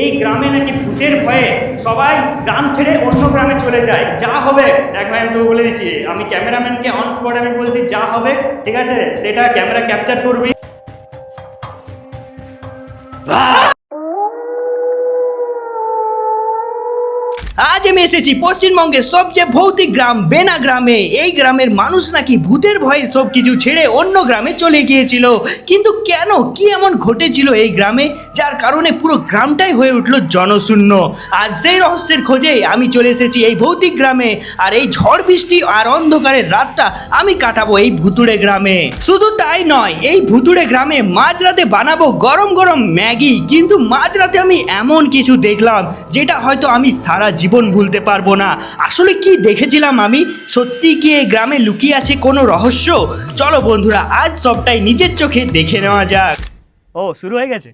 এই গ্রামে নাকি ভূতের ভয়ে সবাই গ্রাম ছেড়ে অন্য গ্রামে চলে যায়। যা হবে দেখ ভাই, আমি তো বলে দিচ্ছি, আমি ক্যামেরাম্যানকে অন স্পট আমি বলছি যা হবে ঠিক আছে সেটা ক্যামেরা ক্যাপচার করবি। আজ আমি এসেছি পশ্চিমবঙ্গের সবচেয়ে ভৌতিক গ্রাম বেনা গ্রামে। এই গ্রামের মানুষ নাকি ভূতের ভয়ে সবকিছু ছেড়ে অন্য গ্রামে চলে গিয়েছিল। কিন্তু কেন, কি এমন ঘটেছিল এই গ্রামে যার কারণে পুরো গ্রামটাই হয়ে উঠলো জনশূন্য? আজ সেই রহস্যের খোঁজে আমি চলে এসেছি এই ভৌতিক গ্রামে। আর এই ঝড় বৃষ্টি আর অন্ধকারের রাতটা আমি কাটাবো এই ভুতুড়ে গ্রামে। শুধু তাই নয়, এই ভুতুড়ে গ্রামে মাঝরাতে বানাবো গরম গরম ম্যাগি। কিন্তু মাঝরাতে আমি এমন কিছু দেখলাম যেটা হয়তো আমি সারা জীবন ভুলতে পারবো না। আসলে কি দেখেছিলাম আমি? সত্যি কি এই গ্রামে লুকিয়ে আছে কোনো রহস্য? চলো বন্ধুরা, আজ সবটাই নিজের চোখে দেখে নেওয়া যাক। ও শুরু হয়ে গেছে।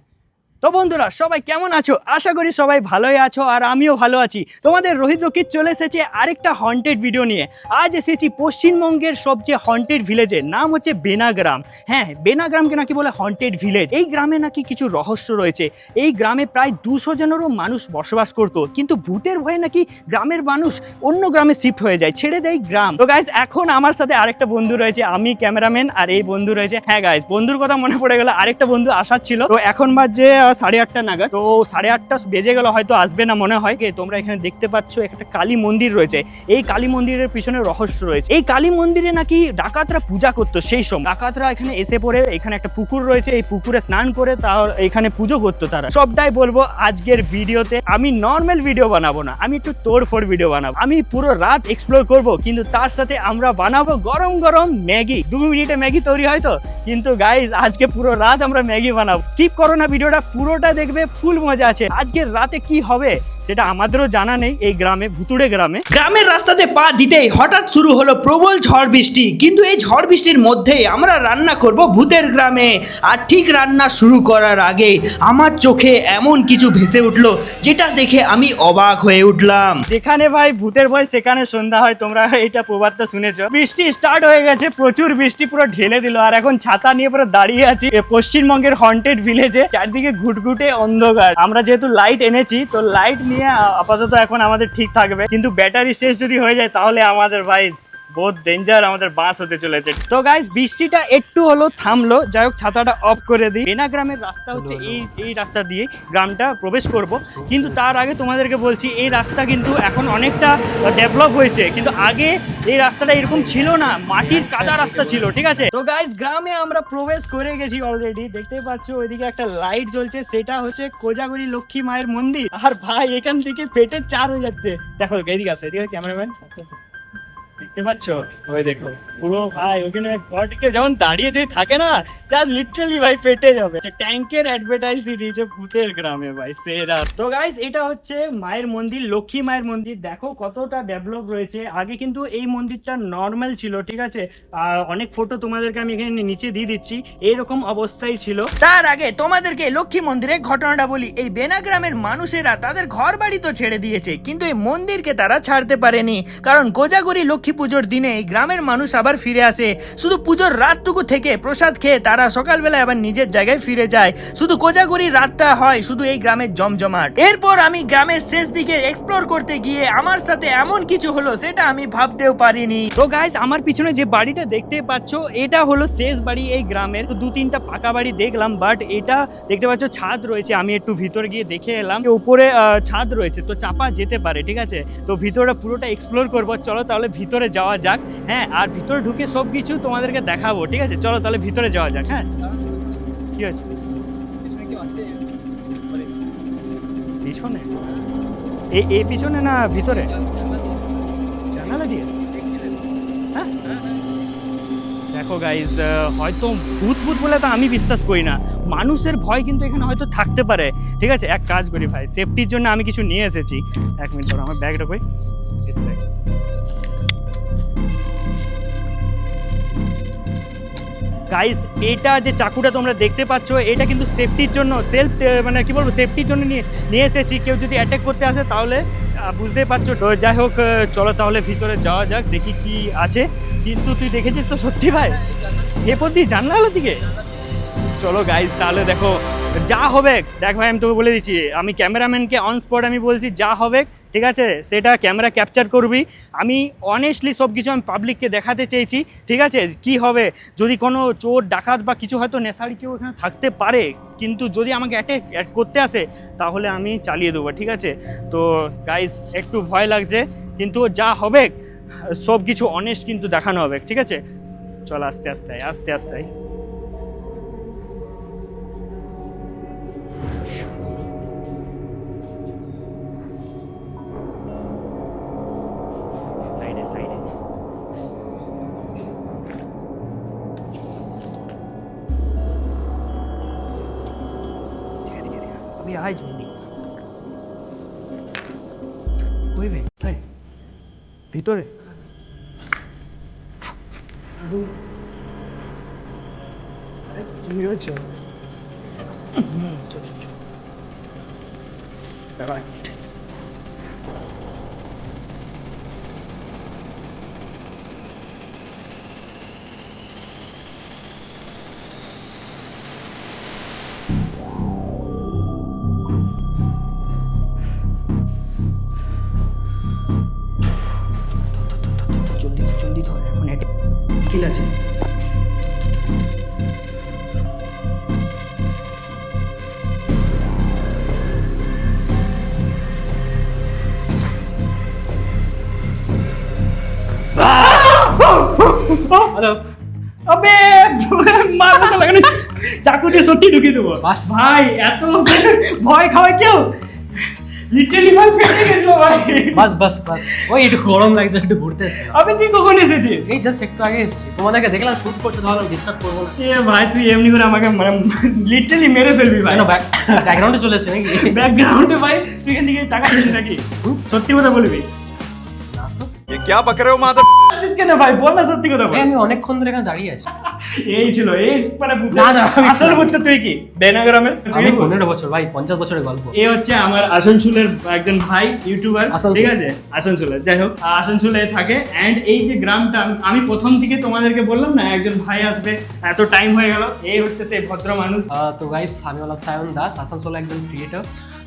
তো বন্ধুরা সবাই কেমন আছো? আশা করি সবাই ভালোই আছো, আর আমিও ভালো আছি। তোমাদের রোহিত রকিত চলে এসেছে আরেকটা হন্টেড ভিডিও নিয়ে। আজ এসেছি পশ্চিমবঙ্গের সবচেয়ে হন্টেড ভিলেজের নাম হচ্ছে বেনাগ্রাম। হ্যাঁ, বেনাগ্রামকে নাকি বলে হন্টেড ভিলেজ। এই গ্রামে নাকি কিছু রহস্য রয়েছে। এই গ্রামে প্রায় 200 জনেরও মানুষ বসবাস করতো, কিন্তু ভূতের ভয়ে নাকি গ্রামের মানুষ অন্য গ্রামে শিফট হয়ে যায়, ছেড়ে দেয় গ্রাম। তো গাইজ এখন আমার সাথে আরেকটা বন্ধু রয়েছে, আমি ক্যামেরাম্যান আর এই বন্ধু রয়েছে। হ্যাঁ গাইজ, বন্ধুর কথা মনে পড়ে গেল, আরেকটা বন্ধু আসার ছিল। তো এখন বাজে 8:30 নাগাদ। তো 8:30 বেজে গেল, হয়তো আসবে না মনে হয়। তোমরা এখানে দেখতে পাচ্ছ একটা কালী মন্দির রয়েছে। এই কালী মন্দিরের পিছনে রহস্য রয়েছে। এই কালী মন্দিরে নাকি ডাকাতরা পূজা করতো। সেই সময় ডাকাতরা এখানে এসে পড়ে, এখানে একটা পুকুর রয়েছে, এই পুকুরে স্নান করে তার এখানে পুজো করতো তারা। সবটাই বলবো আজকের ভিডিওতে। আমি নর্মাল ভিডিও বানাবো না, আমি একটু তোড়ফোড় ভিডিও বানাবো। আমি পুরো রাত এক্সপ্লোর করব, কিন্তু তার সাথে আমরা বানাবো গরম গরম ম্যাগি। 2 মিনিটে ম্যাগি তৈরি হয় তো, কিন্তু গাইজ আজকে পুরো রাত আমরা ম্যাগি বানাবো। স্কিপ করো না ভিডিওটা, পুরোটা দেখবে, ফুল মজা আছে। আজকের রাতে কি হবে সেটা আমাদেরও জানা নেই। এই গ্রামে, ভুতুড়ে গ্রামে, গ্রামের রাস্তাতে পা দিতেই হঠাৎ শুরু হলো প্রবল ঝড় বৃষ্টি। কিন্তু এই ঝড় বৃষ্টির মধ্যেই আমরা রান্না করব ভূতের গ্রামে। আর ঠিক রান্না শুরু করার আগে আমার চোখে এমন কিছু ভেসে উঠলো যেটা দেখে আমি অবাক হয়ে উঠলাম। যেখানে ভাই ভূতের ভয় সেখানে সন্ধ্যা হয়, তোমরা এটা প্রবাদটা শুনেছো। বৃষ্টি স্টার্ট হয়ে গেছে, প্রচুর বৃষ্টি পুরো ঢেলে দিল। আর এখন ছাতা নিয়ে পুরো দাঁড়িয়ে আছি পশ্চিমবঙ্গের হন্টেড ভিলেজে। চারদিকে ঘুটঘুটে অন্ধকার। আমরা যেহেতু লাইট এনেছি, তো লাইট নিয়ে আপাতত এখন আমাদের ঠিক থাকবে, কিন্তু ব্যাটারি শেষ যদি হয়ে যায় তাহলে আমাদের ভাই বহুত ডেঞ্জার, আমাদের বাস হতে চলেছে। তো গাইস বৃষ্টিটা একটু হলো থামলো, যাই হোক ছাতাটা অফ করে দিই। বেনা গ্রামের রাস্তা হচ্ছে এই রাস্তা দিয়ে গ্রামটা প্রবেশ করব। কিন্তু তার আগে তোমাদেরকে বলছি, এই রাস্তা কিন্তু এখন অনেকটা ডেভেলপ হয়েছে, কিন্তু আগে এই রাস্তাটা এরকম ছিল না, মাটির কাদা রাস্তা ছিল, ঠিক আছে। তো গাইস গ্রামে আমরা প্রবেশ করে গেছি অলরেডি। দেখতেই পাচ্ছ ওইদিকে একটা লাইট জ্বলছে, সেটা হচ্ছে কোজাগরি লক্ষ্মী মায়ের মন্দির। আর ভাই এখান থেকে পেটের চার হয়ে যাচ্ছে। দেখো এদিকে আছে, এদিকে ক্যামেরাম্যান দেখতে পাচ্ছ, ওই দেখো পুরো ভাই ওখানে ঘরটিকে যেমন দাঁড়িয়ে যে থাকে না, যা লিটারালি ভাই পেটে যাবে। ট্যাঙ্কের অ্যাডভার্টাইজ দিয়ে দিয়েছে ভূতের গ্রামে ভাই, সেরা। তো গাইস এটা হচ্ছে মায়ের মন্দির, লক্ষ্মী মায়ের মন্দির। দেখো কতটা ডেভেলপ রয়েছে। আগে কিন্তু এই মন্দিরটা নর্মাল ছিল, ঠিক আছে। আর অনেক ফটো তোমাদেরকে আমি এখানে নিচে দিয়ে দিচ্ছি, এইরকম অবস্থায় ছিল। তার আগে তোমাদেরকে লক্ষ্মী মন্দিরের ঘটনাটা বলি। এই বেনা গ্রামের মানুষেরা তাদের ঘর বাড়ি তো ছেড়ে দিয়েছে, কিন্তু এই মন্দিরকে তারা ছাড়তে পারেনি। কারণ কোজাগরি লক্ষ্মী পুজোর দিনে এই গ্রামের মানুষ আবার ফিরে আসে। শুধু পুজোর রাতটুকু থেকে প্রসাদ খেয়ে তারা সকালবেলা আবার নিজের জায়গায় ফিরে যায়। শুধু কোজাগরি রাতটা হয় শুধু এই গ্রামের জমজমাট। এরপর আমি গ্রামের শেষ দিকে এক্সপ্লোর করতে গিয়ে আমার সাথে এমন কিছু হলো সেটা আমি ভাবতেও পারিনি। তো গাইস আমার পিছনে যে বাড়িটা দেখতে পাচ্ছ, এটা হলো শেষ বাড়ি এই গ্রামের। 2-3টা পাকা বাড়ি দেখলাম, বাট এটা দেখতে পাচ্ছ ছাদ রয়েছে। আমি একটু ভিতরে গিয়ে দেখে এলাম, উপরে ছাদ রয়েছে, তো চাপা যেতে পারে, ঠিক আছে। তো ভিতরে পুরোটা এক্সপ্লোর করবো। চলো তাহলে ভিতরে যাওয়া যাক। হ্যাঁ, আর ভিতরে ঢুকে সব কিছু তোমাদেরকে দেখাবো, ঠিক আছে। চলো তাহলে ভিতরে যাওয়া যাক। হ্যাঁ কি আছে পিছনে? এই পিছনে না ভিতরে? জানালা দিয়ে? হ্যাঁ দেখো গাইজ, হয়তো ভূত বলে তো আমি বিশ্বাস করি না, মানুষের ভয় কিন্তু এখানে হয়তো থাকতে পারে, ঠিক আছে। এক কাজ করি ভাই, সেফটির জন্য আমি কিছু নিয়ে এসেছি। 1 মিনিট ধরো, আমার ব্যাগটা কই। গাইস এটা যে চাকুটা তোমরা দেখতে পাচ্ছ, এটা কিন্তু সেফটির জন্য, মানে কি বলবো, সেফটির জন্য নিয়ে এসেছি। কেউ যদি অ্যাটাক করতে আসে তাহলে বুঝতেই পারছো। তো যাই হোক, চলো তাহলে ভিতরে যাওয়া যাক, দেখি কি আছে। কিন্তু তুই দেখেছিস তো সত্যি ভাই, এ পর দিয়ে জানলা দিকে চলো গাইজ, তাহলে দেখো যা হবে, দেখ ভাই আমি তোকে বলে দিচ্ছি, আমি ক্যামেরাম্যানকে অন স্পট আমি বলছি যা হবে, ঠিক আছে, সেটা ক্যামেরা ক্যাপচার করবি। আমি অনেস্টলি সব কিছু আমি পাবলিককে দেখাতে চেয়েছি, ঠিক আছে, কি হবে যদি কোনো চোর ডাকাত বা কিছু হয়তো নেশারি কেউ এখানে থাকতে পারে, কিন্তু যদি আমাকে অ্যাটাক করতে আসে তাহলে আমি চালিয়ে দেবো, ঠিক আছে। তো গাইজ একটু ভয় লাগছে, কিন্তু যা হবে সব কিছু অনেস্ট কিন্তু দেখানো হবে, ঠিক আছে। চল আস্তে আস্তে আস্তে আস্তে সাইডে সাইডে अभी आए जल्दी कोई भी ভিতরে তুমি হয়েছো জলদি জলদি ধর, এখন কিল আছে। হ্যালো, अबे मार मत लगाने, चाकू দিয়ে সত্যি ঢুকিয়ে দেবো। বাস। ভাই এত ভয় খাওয়া কেউ, লিটারালি ভাই ফেটে গেছো ভাই। বাস বাস বাস, ওই একটু গরম লাগছে, একটু ঘুরতে এসেছি। আমি তুই কখন এসেছিস? এই জাস্ট একটু আগে এসেছি, তোমাদেরকে দেখলাম শুট করছো, তাহলে ডিস্টার্ব করবো না। এ ভাই তুই এমনি করে আমাকে লিটারালি মেরে ফেলবি ভাই। কেন ব্যাকগ্রাউন্ডে চলে এসেছি নাকি? ব্যাকগ্রাউন্ডে ভাই তুই এখান থেকে টাকা দিবি নাকি? সত্যি কথা বলবি? না তো। ये क्या बक रहे हो माधव? আছিস কেন ভাই, বল না সত্যি কথা বল। এই আমি অনেকক্ষণ ধরে এখানে দাঁড়িয়ে আছি। এই ছিল এই মানে না, না, আমি- আসল ভূত তুই কি বেনাগ্রামের? আমি 15 বছর ভাই, 50 বছরের গল্প। এ হচ্ছে আমার আসানসোলের একজন ভাই ইউটিউবার, আসানসোল। ঠিক আছে, আসানসোলের, যাই হোক আসানসোলে থাকে। অ্যান্ড এই যে গ্রামটা আমি প্রথম থেকে তোমাদেরকে বললাম না একজন ভাই আসবে, এত টাইম হয়ে গেল, এই হচ্ছে সেই ভদ্র মানুষ। তো গাইস, আমি হলাম সায়ন দাস, আসানসোলে একজন ক্রিয়েটর।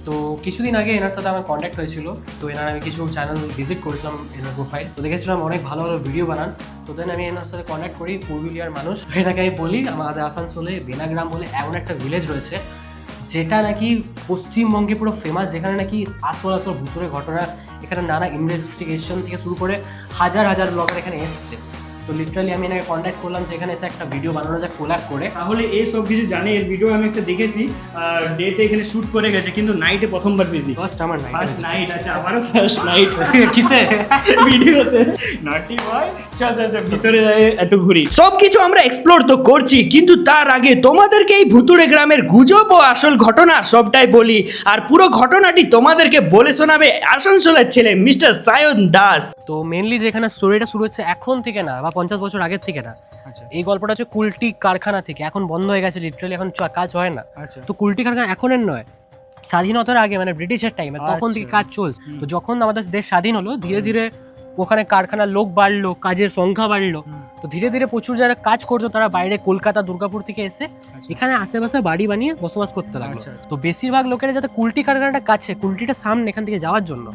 তো কিছুদিন আগে এনার সাথে আমার কন্ট্যাক্ট হয়েছিল, তো এনার আমি কিছু চ্যানেল ভিজিট করেছিলাম, এনার প্রোফাইল তো দেখেছিলাম অনেক ভালো ভালো ভিডিও বানান। তো দেন আমি এনার সাথে কন্ট্যাক্ট করি, পুরুলিয়ার মানুষ। তো এনাকে আমি বলি আমাদের আসানসোলে বেনাগ্রাম বলে এমন একটা ভিলেজ রয়েছে যেটা নাকি পশ্চিমবঙ্গে পুরো ফেমাস, যেখানে নাকি আসল আসল ভুতুরে ঘটনা, এখানে নানা ইনভেস্টিগেশন থেকে শুরু করে হাজার হাজার ব্লগার এখানে এসছে। তো লিটারালি আমি এনাকে কন্ট্যাক্ট করলাম যে এখানে এসে একটা ভিডিও বানানো যায় কোলাপ করে। তাহলে এই সব কিছু জানি, এর ভিডিও আমি একটা দেখেছি, ডেতে এখানে শুট করে গেছে, কিন্তু নাইটে প্রথমবার বিজি। ফার্স্ট আমার ফার্স্ট নাইট আছে, আমারও ফার্স্ট নাইট কিসে ভিডিওতে। নাটি ভাই চল চল চল ভিতরে যাই একটু ঘুরি। সবকিছু আমরা এক্সপ্লোর তো করছি, কিন্তু তার আগে তোমাদেরকে এই ভুতুড়ে গ্রামের গুজব ও আসল ঘটনা সবটাই বলি। আর পুরো ঘটনাটি তোমাদেরকে বলে শোনাবে আসানসোলের ছেলে মিস্টার সায়ন দাস। তো মেনলি যেখানে স্টোরিটা শুরু হচ্ছে এখন থেকে না, বা 50 বছর আগের থেকে না। আচ্ছা এই গল্পটা হচ্ছে কুলটি কারখানা থেকে, এখন বন্ধ হয়ে গেছে, লিটারালি এখন কাজ হয় না। আচ্ছা তো কুলটি কারখানা এখনের নয়, স্বাধীনতার আগে মানে ব্রিটিশের টাইমে তখন থেকে আচ্ছা। কাজ চলছে। তো যখন আমাদের দেশ স্বাধীন হলো, ধীরে ধীরে ওখানে কারখানার লোক বাড়লো, কাজের সংখ্যা বাড়লো। তো ধীরে ধীরে প্রচুর যারা কাজ করতো তারা বাইরে কলকাতা দুর্গাপুর থেকে এসে এখানে আশেপাশে বাড়ি বানিয়ে বসবাস করতে লাগলো। আচ্ছা। তো বেশিরভাগ লোকেরা যাতে কুলটি কারখানাটা কাছে, কুলটিটা সামনে এখান থেকে যাওয়ার জন্য।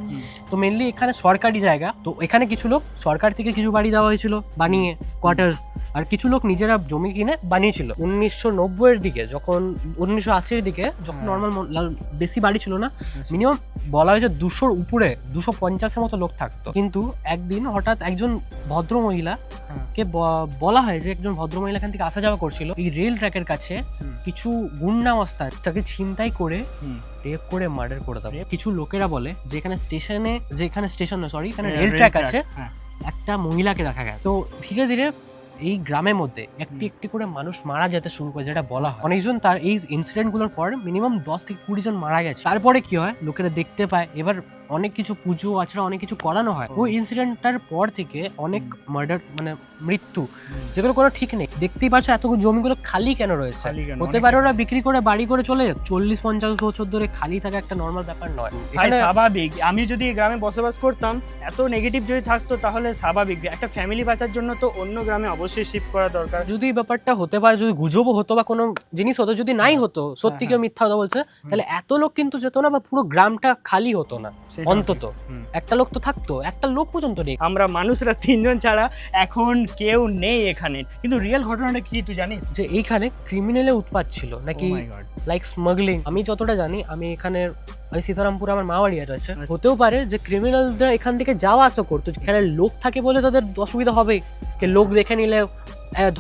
তো মেনলি এখানে সরকারি জায়গা, তো এখানে কিছু লোক সরকার থেকে কিছু বাড়ি দেওয়া হয়েছিল বানিয়ে, কোয়ার্টার্স। আর কিছু লোক নিজেরা জমি কিনে বানিয়েছিল 1990 এর দিকে, যখন 1980 এর দিকে, যখন নর্মাল বেশি বাড়ি ছিল না, মিনিমাম বলা হয়েছে 200-র উপরে, 250-এর মতো লোক থাকতো। কিন্তু একদিন হঠাৎ একজন ভদ্র মহিলা কে বলা হয় যে একজন ভদ্র মহিলা এখান থেকে আসা যাওয়া করছিল, এই রেল ট্র্যাকের কাছে কিছু গুন্ডা মস্তান তাকে ছিনতাই করে রেপ করে মার্ডার করে দেবে। কিছু লোকেরা বলে যে এখানে স্টেশন এখানে রেল ট্র্যাক আছে, একটা মহিলাকে দেখা গেছে। তো ধীরে ধীরে এই গ্রামের মধ্যে একটি একটি করে মানুষ মারা যেতে শুরু করে, যেটা বলা হয়। অনেকজন তার এই ইনসিডেন্ট গুলোর পর মিনিমাম 10 থেকে 20 জন মারা গেছে। তারপরে কি হয়, লোকেরা দেখতে পায়, এবার অনেক কিছু পুজো আচরা অনেক কিছু করানো হয়। ওই ইনসিডেন্টটার পর থেকে অনেক মার্ডার মানে মৃত্যু, যেগুলো কোনো ঠিক নেই। দেখতেই পাচ্ছ এতগুলো জমিগুলো খালি কেন রয়েছে, খালি কেন? হতে পারে ওরা বিক্রি করে বাড়ি করে চলে যাবে। 40-50 বছর ধরে খালি থাকা একটা নর্মাল ব্যাপার নয়। ভাই এখানে স্বাভাবিক, আমি যদি এই গ্রামে বসবাস করতাম, এত নেগেটিভ যদি থাকতো তাহলে স্বাভাবিক, একটা ফ্যামিলি বাঁচার জন্য তো অন্য গ্রামে অবশ্যই অবশ্যই শিফট করা দরকার। যদি ব্যাপারটা হতে পারে, যদি গুজবও হতো বা কোনো জিনিস হতো, যদি নাই হতো, সত্যি কেউ মিথ্যা কথা বলছে, তাহলে এত লোক কিন্তু যেত না, বা পুরো গ্রামটা খালি হতো না। সেটা অন্তত একটা লোক তো থাকতো, একটা লোক পর্যন্ত নেই। আমরা মানুষরা 3 জন ছাড়া এখন কেউ নেই এখানে। কিন্তু রিয়েল ঘটনাটা কি তুই জানিস? যে এইখানে ক্রিমিনালের উৎপাত ছিল নাকি, Oh my God. Like smuggling. আমি যতটা জানি, আমি সীতারামপুরে আমার মা বাড়ি আছে, হতেও পারে যে ক্রিমিনালরা এখান থেকে যাওয়া আসা করতো, এখানে লোক থাকে বলে তাদের অসুবিধা হবে, কে লোক দেখে নিলে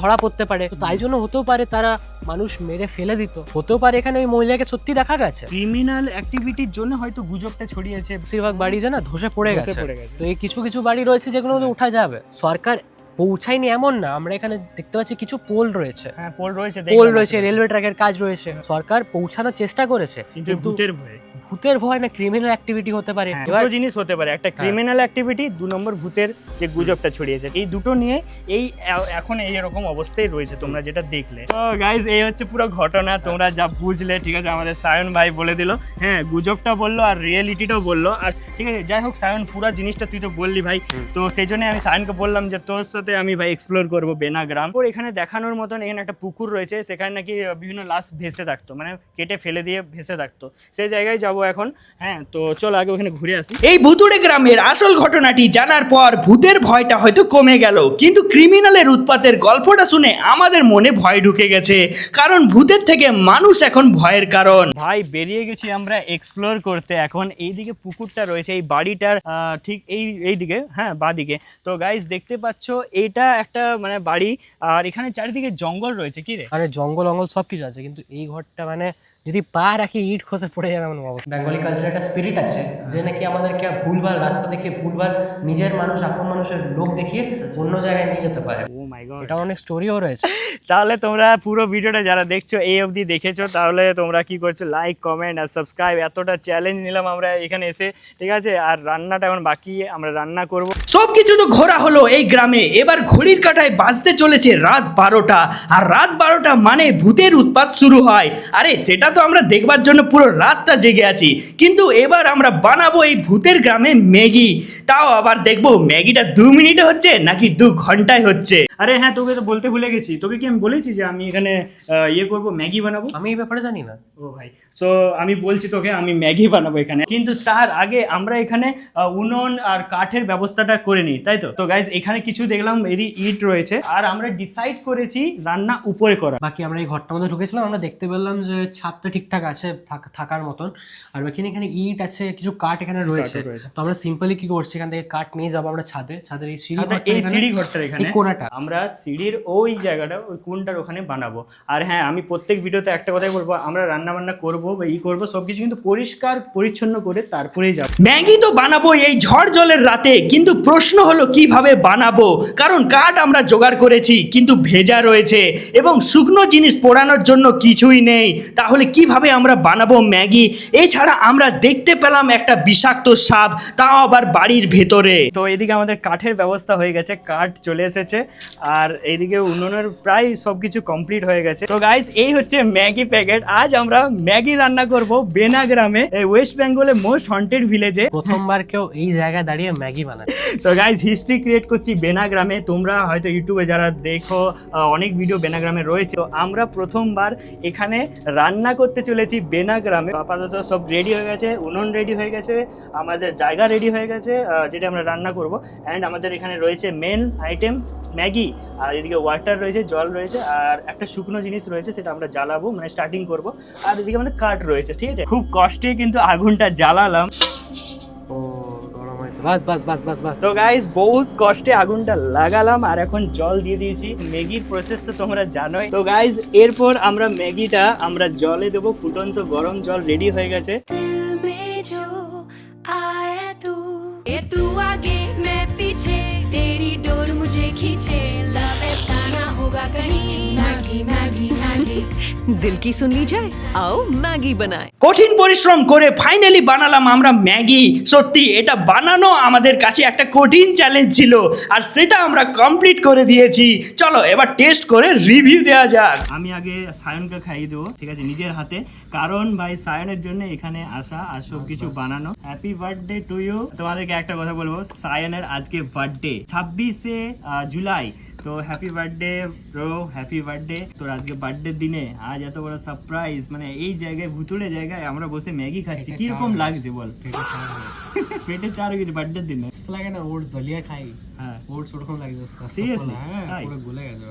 ধরা পড়তে পারে, তো তাই জন্য হতেও পারে তারা মানুষ মেরে ফেলে দিত। হতেও পারে এখানে ওই মহিলাকে সত্যি দেখা গেছে, ক্রিমিনাল অ্যাক্টিভিটির জন্য হয়তো গুজবটা ছড়িয়েছে। বেশিরভাগ বাড়ি যে না ধসে পড়ে গেছে। পড়ে গেছে। তো এই কিছু কিছু বাড়ি রয়েছে যেগুলো উঠা যাবে, সরকার পৌঁছায়নি এমন না। আমরা এখানে দেখতে পাচ্ছি কিছু পোল রয়েছে, হ্যাঁ পোল রয়েছে, পোল রয়েছে, রেলওয়ে ট্র্যাকের কাজ রয়েছে, সরকার পৌঁছানোর চেষ্টা করেছে, কিন্তু ভূতের ভয়ে। ভূতের ভয় না ক্রিমিনাল অ্যাক্টিভিটি হতে পারে। এবার জিনিস হতে পারে, একটা ক্রিমিনাল অ্যাক্টিভিটি, 2 নম্বর ভূতের যে গুজবটা ছড়িয়েছে, এই দুটো নিয়ে এই এখন এই এরকম অবস্থায় রয়েছে তোমরা যেটা দেখলে। তো গাইজ এই হচ্ছে পুরো ঘটনা, তোমরা যা বুঝলে, ঠিক আছে। আমাদের সায়ন ভাই বলে দিল, হ্যাঁ গুজবটা বললো আর রিয়েলিটিটাও বললো। আর ঠিক আছে, যাই হোক সায়ন, পুরো জিনিসটা তুই তো বললি ভাই, তো সেই জন্য আমি সায়নকে বললাম যে তোর সাথে আমি ভাই এক্সপ্লোর করবো বেনাগ্রাম। ওর এখানে দেখানোর মতন এখানে একটা পুকুর রয়েছে, সেখানে নাকি বিভিন্ন লাশ ভেসে থাকতো, মানে কেটে ফেলে দিয়ে ভেসে থাকতো। সেই জায়গায় যাবো এখন। হ্যাঁ, তো চল আগে ওখানে ঘুরে আসি। এই ভুতুড়ে গ্রামের আসল ঘটনাটি জানার পর ভূতের ভয়টা হয়তো কমে গেল, কিন্তু ক্রিমিনালের উৎপাতের গল্পটা শুনে আমাদের মনে ভয় ঢুকে গেছে, কারণ ভূতের থেকে মানুষ এখন ভয়ের কারণ। ভাই বেরিয়ে গেছি আমরা এক্সপ্লোর করতে। এখন এইদিকে পুকুরটা রয়েছে, এই বাড়িটার ঠিক এইদিকে, হ্যাঁ বাদিকে। তো গাইস দেখতে পাচ্ছ এইটা একটা মানে বাড়ি, আর এখানে চারিদিকে জঙ্গল রয়েছে। কি রে, মানে জঙ্গল অঙ্গল সবকিছু আছে, কিন্তু এই ঘরটা মানে যদি পা রাখি ইট খসে পড়ে যাবে এমন অবস্থা। বেঙ্গলি কালচার একটা স্পিরিট আছে যে নাকি আমাদেরকে ভুলভাল রাস্তা দেখিয়ে, ভুলভাল নিজের মানুষ আপন মানুষের লোক দেখিয়ে অন্য জায়গায় নিয়ে যেতে পারে। ও মাই গড, এটা অনেক স্টোরিও রয়েছে। তাহলে তোমরা পুরো ভিডিওটা যারা দেখছো এই অবধি দেখেছো, তাহলে তোমরা কি করছো, লাইক কমেন্ট আর সাবস্ক্রাইব। এতটা চ্যালেঞ্জ নিলাম আমরা এখানে এসে, ঠিক আছে। আর রান্নাটা এখন বাকি, আমরা রান্না করব। সবকিছু তো ঘোরা হলো এই গ্রামে, এবার ঘড়ির কাঁটায় বাজতে চলেছে রাত 12টা, আর রাত 12টা মানে ভূতের উৎপাত শুরু হয়। আরে সেটা তো আমরা দেখবার জন্য পুরো রাতটা জেগে আছি, কিন্তু এবার আমরা বানাবো এই ভূতের গ্রামে ম্যাগি। তাও আবার দেখবো ম্যাগিটা 2 মিনিটে হচ্ছে নাকি 2 ঘন্টায় হচ্ছে। আরে হ্যাঁ, তোকে তো বলতে ভুলে গেছি। তোকে কি আমি বলেছি যে আমি এখানে ইয়ে করবো, ম্যাগি বানাবো? আমি এই ব্যাপারে জানি না। ও ভাই, সো আমি বলছি তোকে, আমি ম্যাগি বানাবো এখানে, কিন্তু তার আগে আমরা এখানে উনুন আর কাঠের ব্যবস্থাটা করে নিই, তাই তো। তো গাইজ এখানে কিছু দেখলাম এরই ইট রয়েছে, আর আমরা ডিসাইড করেছি রান্না উপরে করা। বাকি আমরা এই ঘরটার মধ্যে ঢুকেছিলাম, আমরা দেখতে পেলাম যে ছাদটা ঠিকঠাক আছে থাকার মতন, আর বাকি এখানে ইট আছে, কিছু কাঠ এখানে রয়েছে। তো আমরা সিম্পলি কি করছি, এখান থেকে কাঠ নিয়ে যাবো আমরা ছাদের এই সিঁড়ি ঘরটার এখানে কোণাটা, আমরা সিঁড়ির ওই জায়গাটা, ওই কোণটার ওখানে বানাবো। আর হ্যাঁ, আমি প্রত্যেক ভিডিওতে একটা কথাই বলবো, আমরা রান্না বান্না করবো বা করবো সবকিছু কিন্তু পরিষ্কার পরিচ্ছন্ন করে তারপরেই যাবো। ম্যাগি তো বানাবো এই ঝড় জলের রাতে, কিন্তু প্রশ্ন হলো কিভাবে বানাবো, কারণ কাঠ আমরা জোগাড় করেছি কিন্তু ভেজা রয়েছে এবং শুকনো জিনিস পোড়ানোর জন্য কিছুই নেই। তাহলে কিভাবে আমরা বানাবো ম্যাগি? এছাড়া আমরা দেখতে পেলাম একটা বিষাক্ত সাপ, তাও আবার বাড়ির ভেতরে। তো এদিকে আমাদের কাঠের ব্যবস্থা হয়ে গেছে, কাঠ চলে এসেছে, আর এইদিকে উনুনের প্রায় সবকিছু কমপ্লিট হয়ে গেছে। তো গাইস এই হচ্ছে ম্যাগি প্যাকেট। আজ আমরা ম্যাগি রান্না করব বেনাগ্রামে, ওয়েস্ট বেঙ্গলের মোস্ট হন্টেড ভিলেজে। প্রথমবার কেউ এই জায়গায় দাঁড়িয়ে ম্যাগি বানায়। তো গাইস হিস্ট্রি ক্রিয়েট করছি বেনাগ্রামে। তোমরা হয়তো ইউটিউবে যারা দেখো অনেক ভিডিও বেনাগ্রামে রয়েছে, তো আমরা প্রথমবার এখানে রান্না করতে চলেছি বেনাগ্রামে। আপাতত সব রেডি হয়ে গেছে, উনুন রেডি হয়ে গেছে, আমাদের জায়গা রেডি হয়ে গেছে যেটা আমরা রান্না করব। অ্যান্ড আমাদের এখানে রয়েছে মেন আইটেম ম্যাগি, আর এদিকে ওয়াটার রয়েছে, জল রয়েছে, আর একটা শুকনো জিনিস রয়েছে, সেটা আমরা জ্বালাবো, মানে স্টার্টিং করব। আর এদিকে আমাদের কাঠ রয়েছে, ঠিক আছে। খুব কষ্টে কিন্তু আগুনটা জ্বালালাম। ও গরম হয়েছে, বাস বাস বাস বাস বাস। তো গাইস বহুত কষ্টে আগুনটা লাগালাম, আর এখন জল দিয়ে দিয়েছি। ম্যাগির প্রসেস তো তোমরা জানোই। তো গাইস এরপর আমরা ম্যাগিটা আমরা জলে দেবো, ফুটন্ত গরম জল রেডি হয়ে গেছে। तू आगे मैं पीछे, तेरी डोर मुझे खींचे, लव ऐसा ना होगा कहीं। मैगी मैगी मैगी दिल की सुन ली जाए आओ मैगी बनाए কঠিন পরিশ্রম করে ফাইনালি বানালাম আমরা ম্যাগি। সত্যি এটা বানানো আমাদের কাছে একটা কঠিন চ্যালেঞ্জ ছিল, আর সেটা আমরা কমপ্লিট করে দিয়েছি। চলো এবার টেস্ট করে রিভিউ দেওয়া যাক। আমি আগে সায়নকে খাইয়ে দেবো, ঠিক আছে, নিজের হাতে, কারণ ভাই সায়নের জন্য এখানে আসা আর সব কিছু বানানো। Happy birthday to you. তোমাদেরকে একটা কথা বলবো, সায়নের আজকে বার্থডে 26শে জুলাই। তো happy birthday bro, happy birthday. তোর আজকে বার্থডে দিনে আজ এত বড় সারপ্রাইজ, মানে এই জায়গায় ভুতুড়ে জায়গায় আমরা বসে ম্যাগি খাচ্ছি, কিরকম লাগছে বল? পেটে চার হয়ে গেছে বার্থডে দিনে। লাগে না ওটস দলিয়া খাই, হ্যাঁ ওটস ওরকম লাগে Seriously? তাই? পুরো গলে গেছে।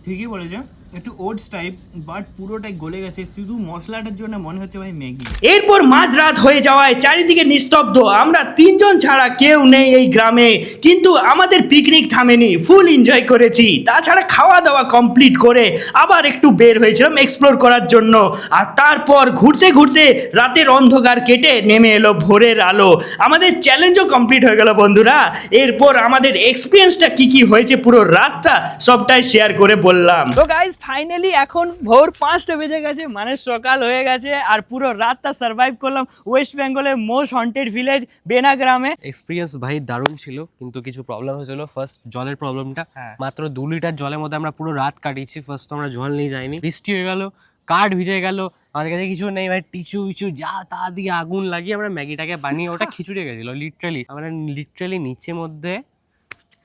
ঠিকই বলেছে, একটু ওটস টাইপ, বাট পুরোটাই গলে গেছে, শুধু মশলাটার জন্য মনে হচ্ছে ভাই ম্যাগি। এরপর মাঝরাত হয়ে যাওয়ায় চারিদিকে নিস্তব্ধ, আমরা তিনজন ছাড়া কেউ নেই এই গ্রামে। কিন্তু আমাদের পিকনিক থামেনি, ফুল এনজয় করেছি। তাছাড়া খাওয়া দাওয়া কমপ্লিট করে আবার একটু বের হয়েছিলাম এক্সপ্লোর করার জন্য। আর তারপর ঘুরতে ঘুরতে রাতের অন্ধকার কেটে নেমে এলো ভোরের আলো। আমাদের চ্যালেঞ্জও কমপ্লিট হয়ে গেল বন্ধুরা। এরপর আমাদের এক্সপিরিয়েন্সটা কি কি হয়েছে পুরো রাতটা সবটাই শেয়ার করে বললাম। তো গাইজ ফাইনালি এখন ভোর 5টা বেজে গেছে, মানে সকাল হয়ে গেছে, আর পুরো রাতটা সার্ভাইভ করলাম ওয়েস্ট বেঙ্গলের মোস্ট হন্টেড ভিলেজ বেনা গ্রামে। এক্সপিরিয়েন্স ভাই দারুণ ছিল, কিন্তু কিছু প্রবলেম হয়েছিল। ফার্স্ট জলের প্রবলেমটা, হ্যাঁ। মাত্র 2 লিটার জলের মধ্যে আমরা পুরো রাত কাটিয়েছি। ফার্স্ট তো আমরা জল নিয়ে যাইনি, বৃষ্টি হয়ে গেল, কাঠ ভিজে গেল, আমাদের কাছে কিছু নেই ভাই, টিস্যু ইস্যু যা তা দিয়ে আগুন লাগিয়ে আমরা ম্যাগিটাকে বানিয়ে ওটা খিচুড়ি গেছিল। লিটারালি আমরা নিচের মধ্যে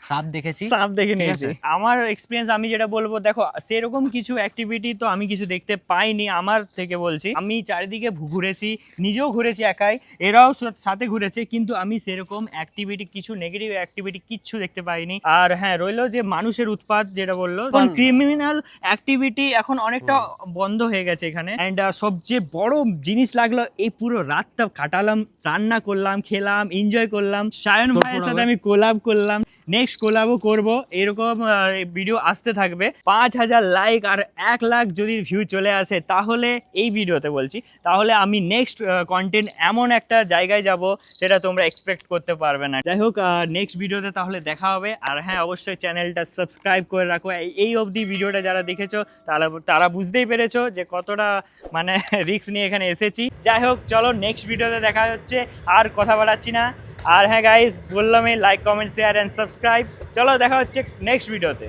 সাপ দেখেছি, সাপ দেখে ঠিক নিয়েছি। আছে? আমার এক্সপিরিয়েন্স আমি যেটা বলবো, দেখো সেরকম কিছু অ্যাক্টিভিটি তো আমি কিছু দেখতে পাইনি। আমার থেকে বলছি, আমি চারিদিকে ঘুরেছি, নিজেও ঘুরেছি একাই, এরাও সাথে ঘুরেছে, কিন্তু আমি সেরকম অ্যাক্টিভিটি, কিছু নেগেটিভ অ্যাক্টিভিটি কিচ্ছু দেখতে পাইনি। আর হ্যাঁ, রইলো যে মানুষের উৎপাত যেটা বললো, ক্রিমিনাল অ্যাক্টিভিটি এখন অনেকটা বন্ধ হয়ে গেছে এখানে। অ্যান্ড সবচেয়ে বড় জিনিস লাগলো, এই পুরো রাতটা কাটালাম, রান্না করলাম, খেলাম, এনজয় করলাম। সায়ন ভাইয়ের সাথে আমি কোলাব করলাম, নেক্সট কোলাবও করবো। এরকম ভিডিও আসতে থাকবে। 5000 লাইক আর 1 লাখ যদি ভিউ চলে আসে, তাহলে এই ভিডিওতে বলছি, তাহলে আমি নেক্সট কন্টেন্ট এমন একটা জায়গায় যাব যেটা তোমরা এক্সপেক্ট করতে পারবে না। যাই হোক, নেক্সট ভিডিওতে তাহলে দেখা হবে। আর হ্যাঁ, অবশ্যই চ্যানেলটা সাবস্ক্রাইব করে রাখো। এই অবধি ভিডিওটা যারা দেখেছো তারা বুঝতেই পেরেছো যে কতটা মানে রিস্ক নিয়ে এখানে এসেছি। যাই হোক, চলো নেক্সট ভিডিওতে দেখা হচ্ছে, আর কথা বাড়াচ্ছি না। আর হ্যাঁ গাইস, বললামই, like comment share and subscribe. চলো দেখা হচ্ছে নেক্সট ভিডিওতে।